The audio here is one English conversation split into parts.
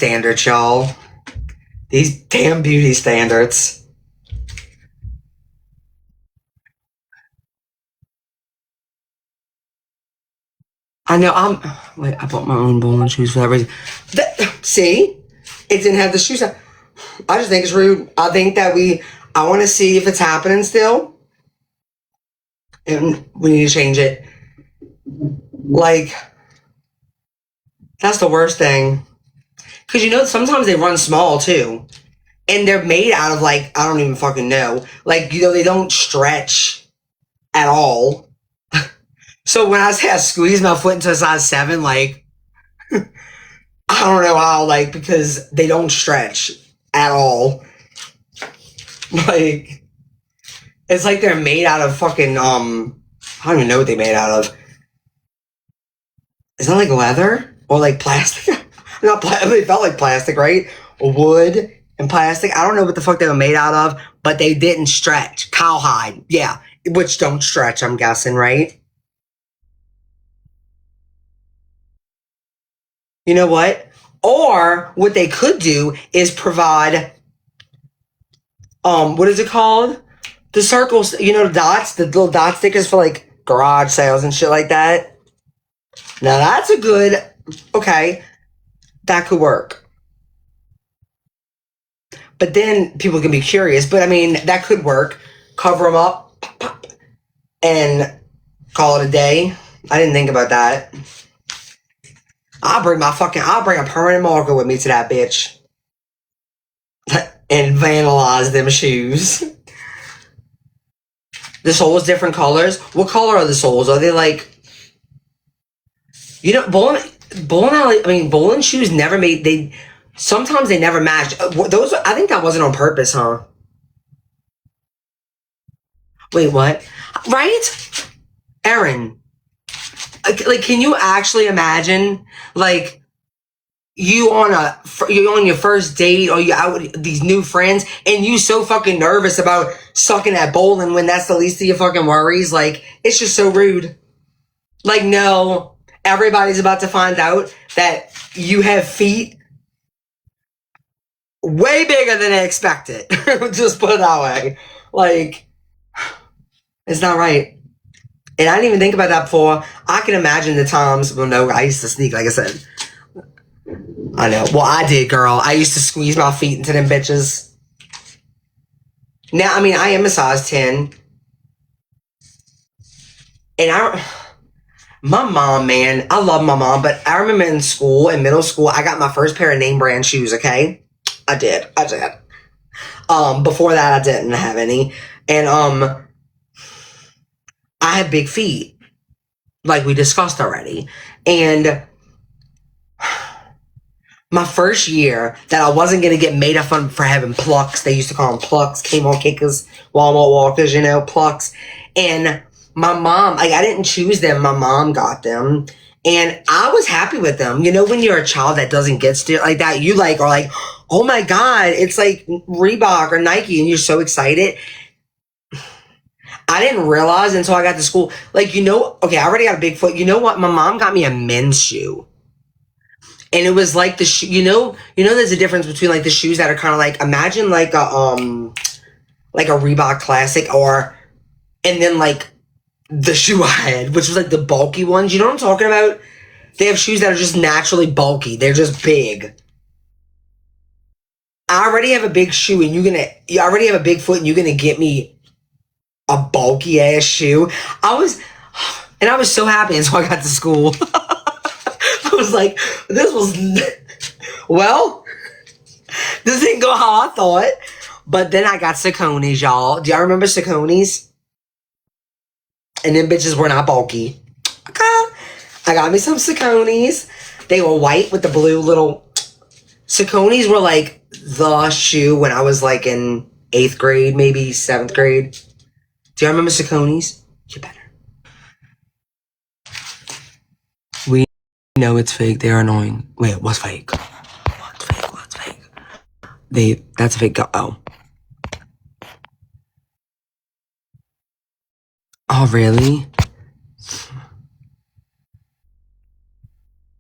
standards, y'all. These damn beauty standards. I know, wait, I bought my own bowling shoes for that reason. See? It didn't have the shoes. I just think it's rude. I think that I want to see if it's happening still. And we need to change it. Like, that's the worst thing. Because, sometimes they run small, too. And they're made out of, like, I don't even fucking know. Like, they don't stretch at all. So when I say I squeeze my foot into a size 7, like, I don't know how, like, because they don't stretch at all. Like, it's like they're made out of fucking, I don't even know what they're made out of. Is that like leather? Or like plastic? Not plastic, they felt like plastic, right? Wood and plastic. I don't know what the fuck they were made out of, but they didn't stretch. Cowhide, yeah. Which don't stretch, I'm guessing, right? You know what? Or what they could do is provide, what is it called? The circles, the dots, the little dot stickers for like garage sales and shit like that. Now that's a good, okay, that could work. But then people can be curious. But I mean, that could work. Cover them up and call it a day. I didn't think about that. I'll bring a permanent marker with me to that bitch. And vandalize them shoes. The soles different colors. What color are the soles? Are they like, bowling shoes never made, sometimes they never match. Those, I think that wasn't on purpose, huh? Wait, what? Right? Erin, like, can you actually imagine, like, you're on your first date or you out with these new friends and you so fucking nervous about sucking at bowling when that's the least of your fucking worries? Like, it's just so rude. Like, no, everybody's about to find out that you have feet way bigger than they expected. Just put it that way. Like, it's not right. And I didn't even think about that before. I can imagine the times, well, no, I used to sneak, like I said. I know. Well, I did, girl. I used to squeeze my feet into them bitches. Now, I mean, I am a size 10. And my mom, man, I love my mom, but I remember in middle school, I got my first pair of name brand shoes, okay? I did. Before that, I didn't have any. And, I had big feet, like we discussed already. And my first year that I wasn't going to get made up fun for having plucks. They used to call them plucks, Kmart kickers, Walmart walkers, plucks. And my mom, like, I didn't choose them. My mom got them. And I was happy with them. When you're a child that doesn't get still like that, you like are like, oh my God, it's like Reebok or Nike, and you're so excited. I didn't realize until I got to school, like, okay, I already got a big foot. You know what? My mom got me a men's shoe. And it was like the shoe, there's a difference between like the shoes that are kind of like, imagine like a Reebok Classic and then like the shoe I had, which was like the bulky ones. You know what I'm talking about? They have shoes that are just naturally bulky. They're just big. I already have a big shoe and you already have a big foot and you're going to get me a bulky ass shoe. I was so happy until I got to school. I was like, well, this didn't go how I thought. But then I got Saucony's, y'all. Do y'all remember Saucony's? And them bitches were not bulky. Okay. I got me some Saucony's. They were white with the blue little... Saucony's were like the shoe when I was like in 8th grade, maybe 7th grade. Do y'all remember Saucony's? You better. We know it's fake. They're annoying. Wait, what's fake? What's fake? That's a fake. Oh. Oh, really?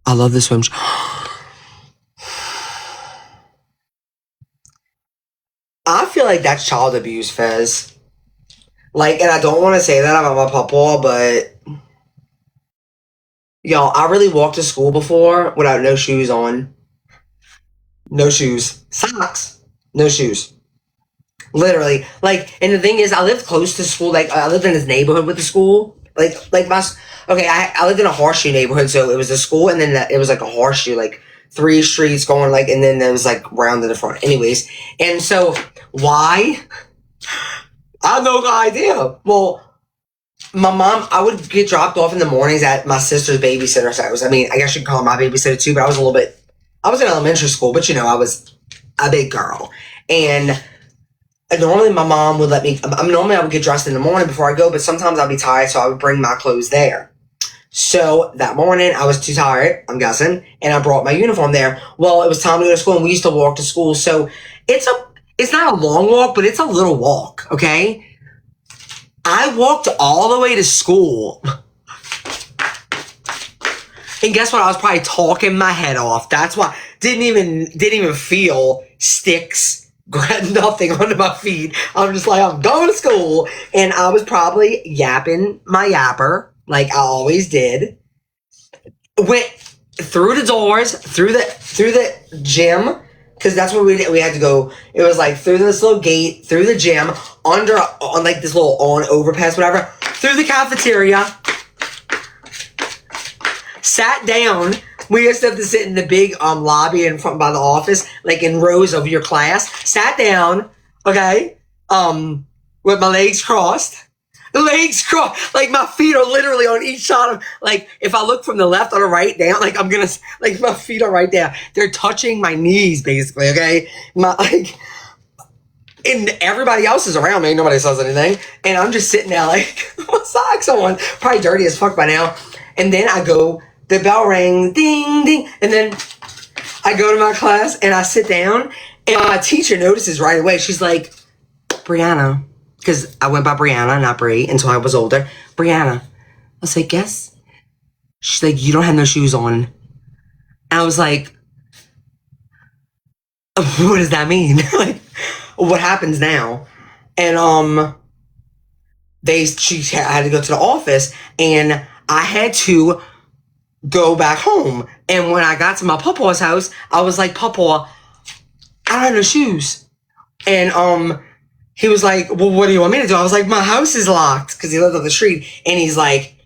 I love this swim. I feel like that's child abuse, Fez. Like, and I don't want to say that about my papa, but y'all, I really walked to school before without no shoes on. No shoes. Socks. No shoes. Literally. Like, and the thing is, I lived close to school. Like, I lived in this neighborhood with the school. Like okay, I lived in a horseshoe neighborhood, so it was a school, and then it was like a horseshoe, like three streets going, like, and then there was like round in the front. Anyways, and so why? I have no idea. Well, my mom, I would get dropped off in the mornings at my sister's babysitter's house. I mean, I guess you could call her my babysitter too, but I was in elementary school, but I was a big girl. And normally my mom would let me, normally I would get dressed in the morning before I go, but sometimes I'd be tired, so I would bring my clothes there. So that morning I was too tired, I'm guessing, and I brought my uniform there. Well, it was time to go to school, and we used to walk to school. So it's not a long walk, but it's a little walk, okay? I walked all the way to school. And guess what? I was probably talking my head off. That's why didn't even feel sticks, nothing under my feet. I'm just like, I'm going to school. And I was probably yapping my yapper, like I always did. Went through the doors, through the gym, because that's where we did. We had to go. It was like through this little gate, through the gym, on like this little overpass, whatever, through the cafeteria. Sat down. We used to have to sit in the big lobby in front by the office, like in rows of your class. Sat down, okay, with my legs crossed. Legs crossed. Like my feet are literally on each side of, like, if I look from the left or the right down, like I'm gonna, like my feet are right there. They're touching my knees, basically, okay? And everybody else is around me. Nobody says anything. And I'm just sitting there like, with socks on. Probably dirty as fuck by now. And then I go, the bell rang, ding, ding. And then I go to my class and I sit down. And my teacher notices right away. She's like, Brianna. Because I went by Brianna, not Bri, until I was older. Brianna. I was like, yes? She's like, you don't have no shoes on. And I was like, what does that mean? Like, what happens now? And she had to go to the office, and I had to go back home. And when I got to my papa's house, I was like, Papa, I don't have no shoes. And he was like, well, what do you want me to do? I was like, my house is locked, because he lived on the street. And he's like,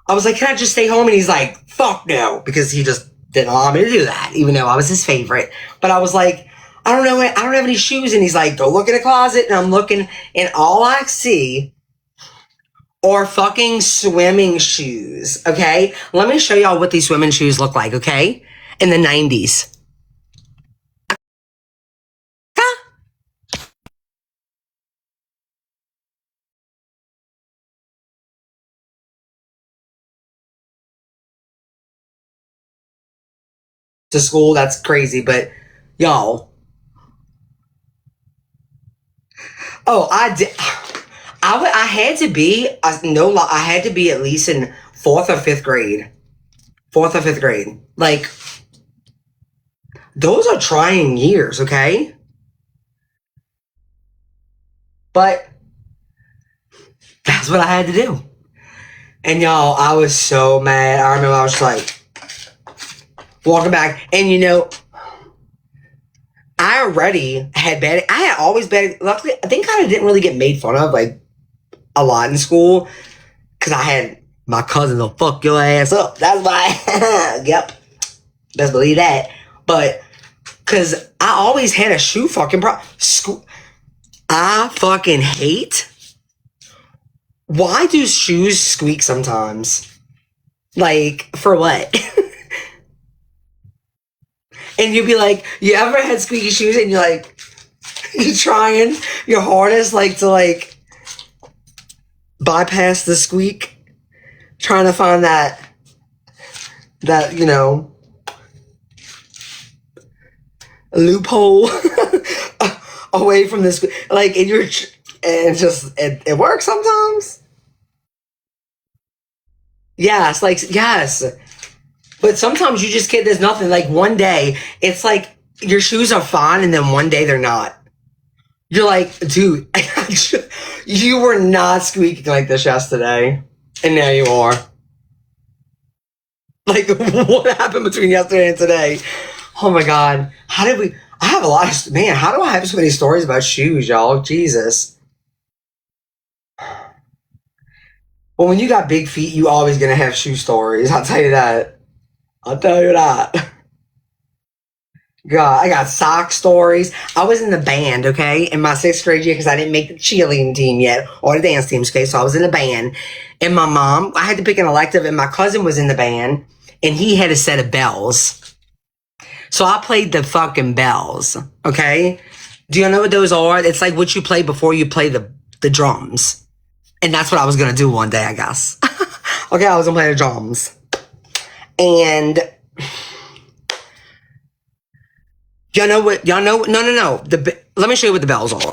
I was like, can I just stay home? And he's like, fuck no, because he just didn't allow me to do that, even though I was his favorite. But I was like, I don't know, I don't have any shoes. And he's like, go look in the closet. And I'm looking, and all I see are fucking swimming shoes, okay? Let me show y'all what these swimming shoes look like, okay? In the 90s. To school, that's crazy, but y'all. Oh, I did. I had to be, no lie, I had to be at least in fourth or fifth grade. Fourth or fifth grade. Like, those are trying years, okay? But that's what I had to do. And y'all, I was so mad. I remember I was like, walking back, and I already had bad. I had always bad. Luckily, I think I didn't really get made fun of like a lot in school because I had my cousin to fuck your ass up. That's why. Yep, best believe that. But because I always had a shoe fucking problem. I fucking hate. Why do shoes squeak sometimes? Like, for what? And you'd be like, you ever had squeaky shoes and you're like, you're trying your hardest, like, to, like, bypass the squeak, trying to find that, loophole away from this, like, and it works sometimes. Yes, like, yes. But sometimes you just get, there's nothing. Like one day, it's like your shoes are fine, and then one day they're not. You're like, dude, you were not squeaking like this yesterday. And now you are. Like, what happened between yesterday and today? Oh my God. How did we? I have a lot of, man, how do I have so many stories about shoes, y'all? Jesus. Well, when you got big feet, you always gonna have shoe stories. I'll tell you that. I'll tell you that. God, I got sock stories. I was in the band, okay, in my sixth grade year because I didn't make the cheerleading team yet or the dance teams, okay, so I was in the band. And my mom, I had to pick an elective, and my cousin was in the band, and he had a set of bells. So I played the fucking bells, okay? Do you know what those are? It's like what you play before you play the drums. And that's what I was going to do one day, I guess. Okay, I was going to play the drums. And y'all know what? Y'all know? No. Let me show you what the bells are.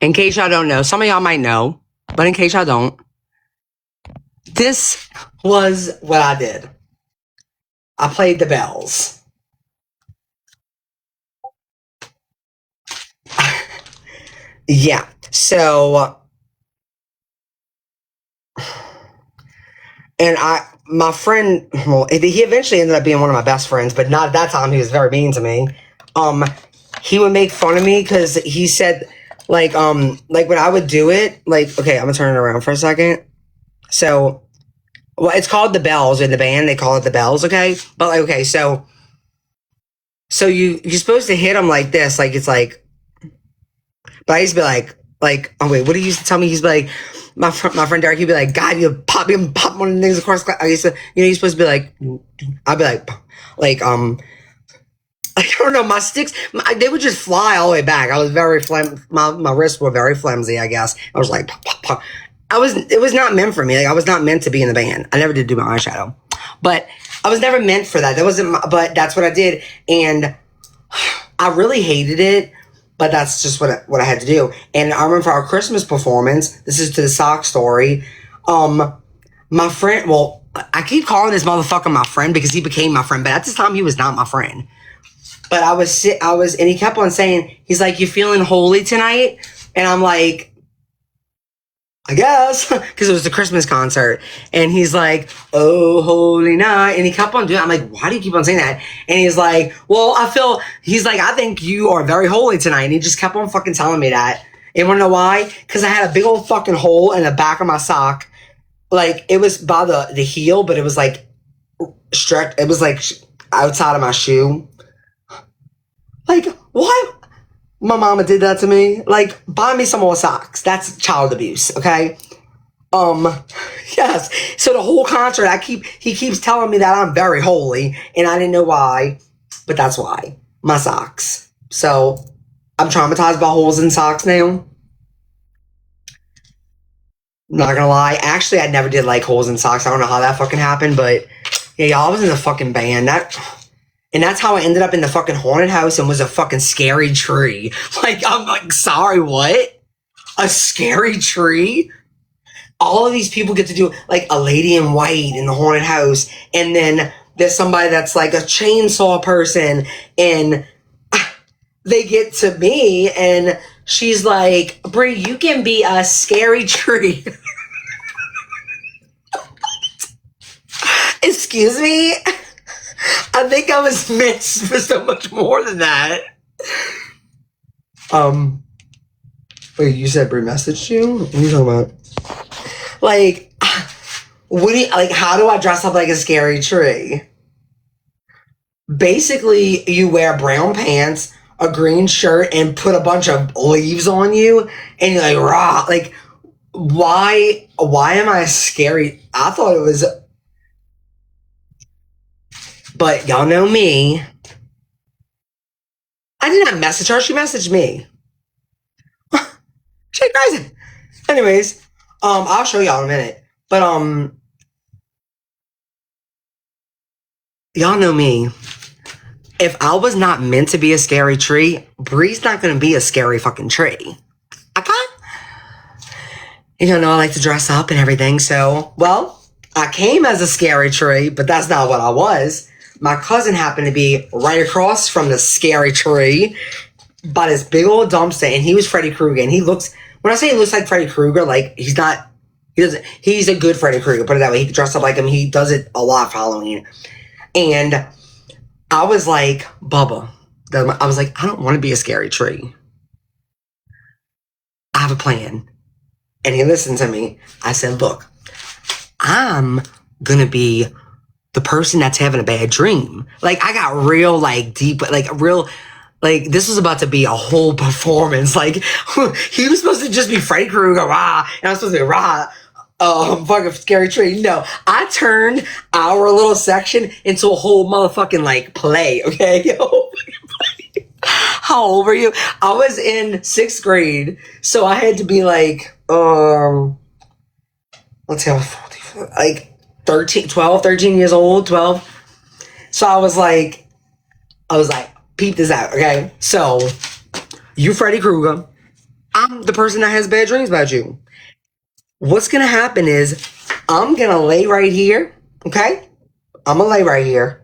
In case y'all don't know, some of y'all might know, but in case y'all don't, this was what I did. I played the bells. Yeah. So, and my friend, well, he eventually ended up being one of my best friends, but not at that time. He was very mean to me. He would make fun of me because he said, like when I would do it, like, okay, I'm gonna turn it around for a second. So, well, it's called the bells in the band. They call it the bells, okay? But like, okay, so you're supposed to hit them like this, like it's like. But I used to be like, oh wait, what did he used to tell me? He's like, my friend Derek, he'd be like, God, you pop one of the things across. I used to, you're supposed to be like, I'd be like, I don't know, my sticks, they would just fly all the way back. I was very my wrists were very flimsy, I guess. I was like, pop, pop, pop. It was not meant for me. Like, I was not meant to be in the band. I never did do my eyeshadow, but I was never meant for that. That wasn't, but that's what I did. And I really hated it. But that's just what I had to do. And I remember for our Christmas performance, this is to the sock story. My friend, well, I keep calling this motherfucker my friend because he became my friend. But at this time, he was not my friend. But and he kept on saying, he's like, you feeling holy tonight? And I'm like, I guess, because it was the Christmas concert. And he's like, oh, holy night. And he kept on doing it. I'm like, why do you keep on saying that? And he's like, well, he's like, I think you are very holy tonight. And he just kept on fucking telling me that. And you want to know why? Because I had a big old fucking hole in the back of my sock. Like, it was by the heel, but it was like stretched. It was like outside of my shoe. Like, what? My mama did that to me. Like, buy me some more socks. That's child abuse, okay? Yes. So the whole concert, he keeps telling me that I'm very holy, and I didn't know why, but that's why. My socks. So I'm traumatized by holes in socks now. Not gonna lie. Actually, I never did like holes in socks. I don't know how that fucking happened, but yeah, y'all, I was in the fucking band. And that's how I ended up in the fucking haunted house and was a fucking scary tree. Like, I'm like, sorry, what? A scary tree? All of these people get to do, like, a lady in white in the haunted house. And then there's somebody that's like a chainsaw person. And they get to me and she's like, Brie, you can be a scary tree. Excuse me? I think I was meant for so much more than that. Wait, you said Brie messaged you? What are you talking about? Like, how do I dress up like a scary tree? Basically, you wear brown pants, a green shirt, and put a bunch of leaves on you, and you're like, rah, like, why am I scary? I thought it was, but y'all know me. I did not message her. She messaged me. She crazy. Anyways, I'll show y'all in a minute. But y'all know me. If I was not meant to be a scary tree, Bree's not gonna be a scary fucking tree. Okay? You know, I like to dress up and everything. So, well, I came as a scary tree, but that's not what I was. My cousin happened to be right across from the scary tree by this big old dumpster, and he was Freddy Krueger. And he looks, when I say he looks like Freddy Krueger, like he's a good Freddy Krueger, put it that way. He can dress up like him. He does it a lot for Halloween. And I was like, Bubba, I was like, I don't want to be a scary tree. I have a plan. And he listened to me. I said, look, I'm going to be the person that's having a bad dream. Like, I got real, like, deep, like, real, like, this was about to be a whole performance. Like, he was supposed to just be Freddy Krueger, rah, and I was supposed to be rah, fucking scary tree. No, I turned our little section into a whole motherfucking, like, play, okay? How old were you? I was in 6th grade, so I had to be like, let's see, like 13 years old, 12. So I was like, peep this out, okay? So, you Freddy Krueger. I'm the person that has bad dreams about you. What's gonna happen is, I'm gonna lay right here, okay? I'm gonna lay right here,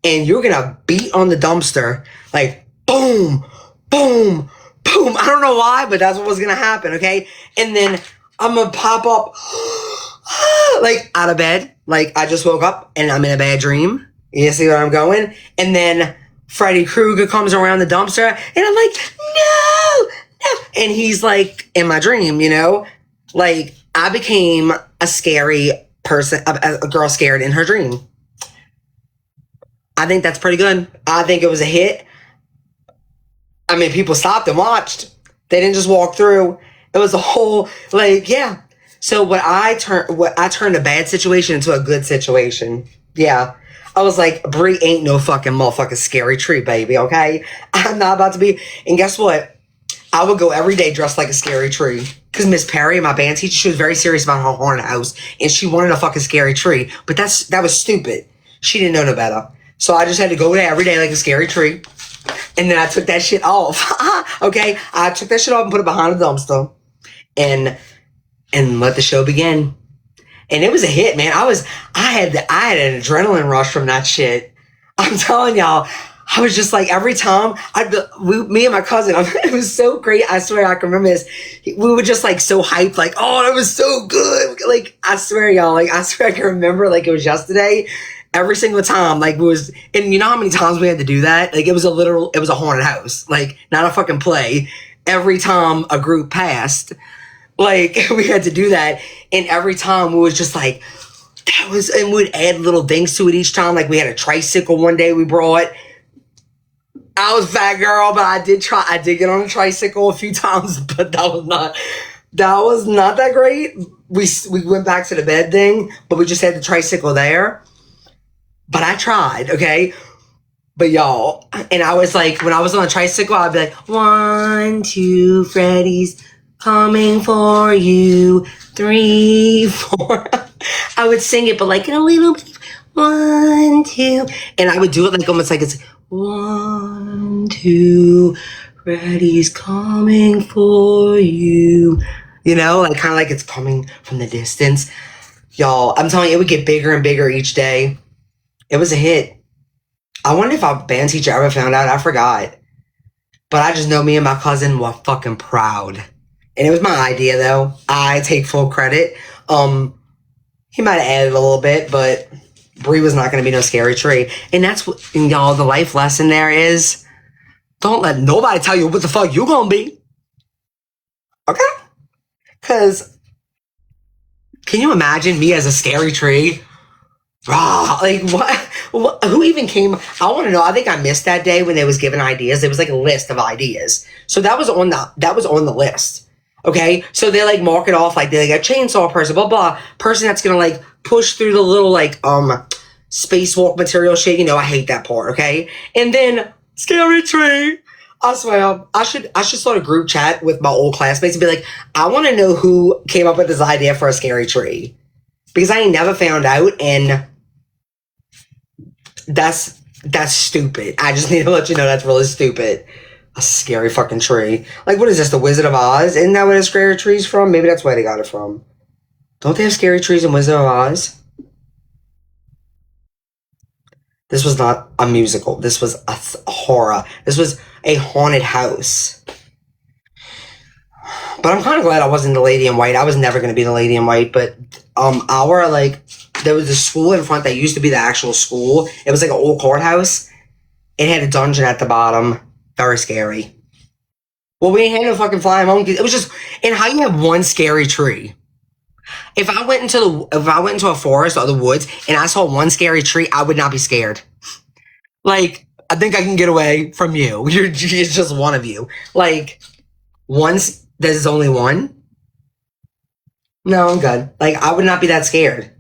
and you're gonna beat on the dumpster, like, boom, boom, boom. I don't know why, but that's what was gonna happen, okay? And then I'm gonna pop up, like, out of bed, like, I just woke up, and I'm in a bad dream. You see where I'm going? And then Freddy Krueger comes around the dumpster, and I'm like, no, no. And he's like, in my dream, you know? Like, I became a scary person, a girl scared in her dream. I think that's pretty good. I think it was a hit. I mean, people stopped and watched. They didn't just walk through. It was a whole, like, yeah. So what I turned a bad situation into a good situation. Yeah. I was like, Brie ain't no fucking motherfucking scary tree, baby, okay? I'm not about to be. And guess what? I would go every day dressed like a scary tree. Because Miss Perry, my band teacher, she was very serious about her haunted house. And she wanted a fucking scary tree. But that was stupid. She didn't know no better. So I just had to go there every day like a scary tree. And then I took that shit off. Okay? I took that shit off and put it behind the dumpster. And let the show begin. And it was a hit, man. I had an adrenaline rush from that shit. I'm telling y'all, I was just like, every time me and my cousin, it was so great. I swear I can remember this. We were just like so hyped, like, oh, that was so good. Like, I swear y'all, like, I swear I can remember like it was yesterday. Every single time, like, and you know how many times we had to do that? Like, it was a haunted house. Like, not a fucking play. Every time a group passed, like, we had to do that. And every time we was just like, and we'd add little things to it each time. Like, we had a tricycle one day we brought. I was fat girl, but I did get on a tricycle a few times, but that was not that great. We went back to the bed thing, but we just had the tricycle there. But I tried, okay? But y'all, and I was like, when I was on a tricycle, I'd be like, 1, 2, Freddy's coming for you, 3, 4. I would sing it, but like in a little bit, 1, 2, and I would do it like almost like it's 1, 2, Freddy's coming for you. You know, like kind of like it's coming from the distance. Y'all, I'm telling you, it would get bigger and bigger each day. It was a hit. I wonder if our band teacher ever found out. I forgot. But I just know me and my cousin were fucking proud. And it was my idea, though. I take full credit. He might have added a little bit, but Brie was not going to be no scary tree. And that's what, and y'all, the life lesson there is, don't let nobody tell you what the fuck you going to be. Okay? Because, can you imagine me as a scary tree? Rah, like, what? Who even came? I want to know. I think I missed that day when they was giving ideas. There was like a list of ideas, so that was on the list. Okay, so they like mark it off like they like a chainsaw person, blah blah person that's gonna like push through the little like spacewalk material shit. You know, I hate that part. Okay, and then scary tree. I swear, I should start a group chat with my old classmates and be like, I want to know who came up with this idea for a scary tree, because I ain't never found out, and that's stupid. I just need to let you know that's really stupid. A scary fucking tree. Like, what is this, the Wizard of Oz? Isn't that where the scary tree's from? Maybe that's where they got it from. Don't they have scary trees in Wizard of Oz? This was not a musical. This was a horror. This was a haunted house. But I'm kind of glad I wasn't the lady in white. I was never going to be the lady in white. But there was a school in front that used to be the actual school. It was like an old courthouse. It had a dungeon at the bottom. Very scary. Well, we ain't had no fucking flying monkeys. It was just, and how you have one scary tree? If I went into a forest or the woods and I saw one scary tree, I would not be scared. Like, I think I can get away from you. It's just one of you. Like, there's only one? No, I'm good. Like, I would not be that scared.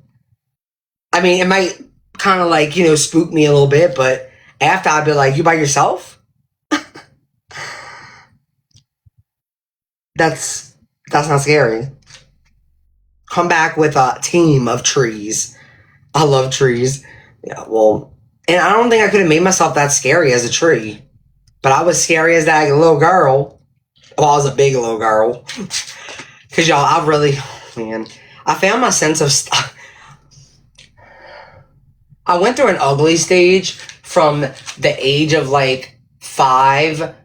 I mean, it might kind of like, spook me a little bit, but after I'd be like, you by yourself? That's not scary. Come back with a team of trees. I love trees. Yeah, well, and I don't think I could have made myself that scary as a tree. But I was scary as that little girl. Well, I was a big little girl. Because, y'all, I found my sense of I went through an ugly stage from the age of, 5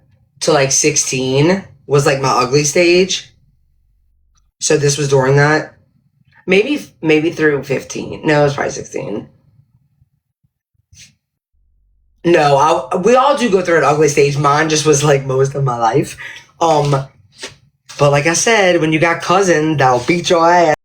to, 16 was, my ugly stage. So this was during that. Maybe through 15. No, it was probably 16. No, we all do go through an ugly stage. Mine just was, most of my life. But like I said, when you got cousin that'll beat your ass,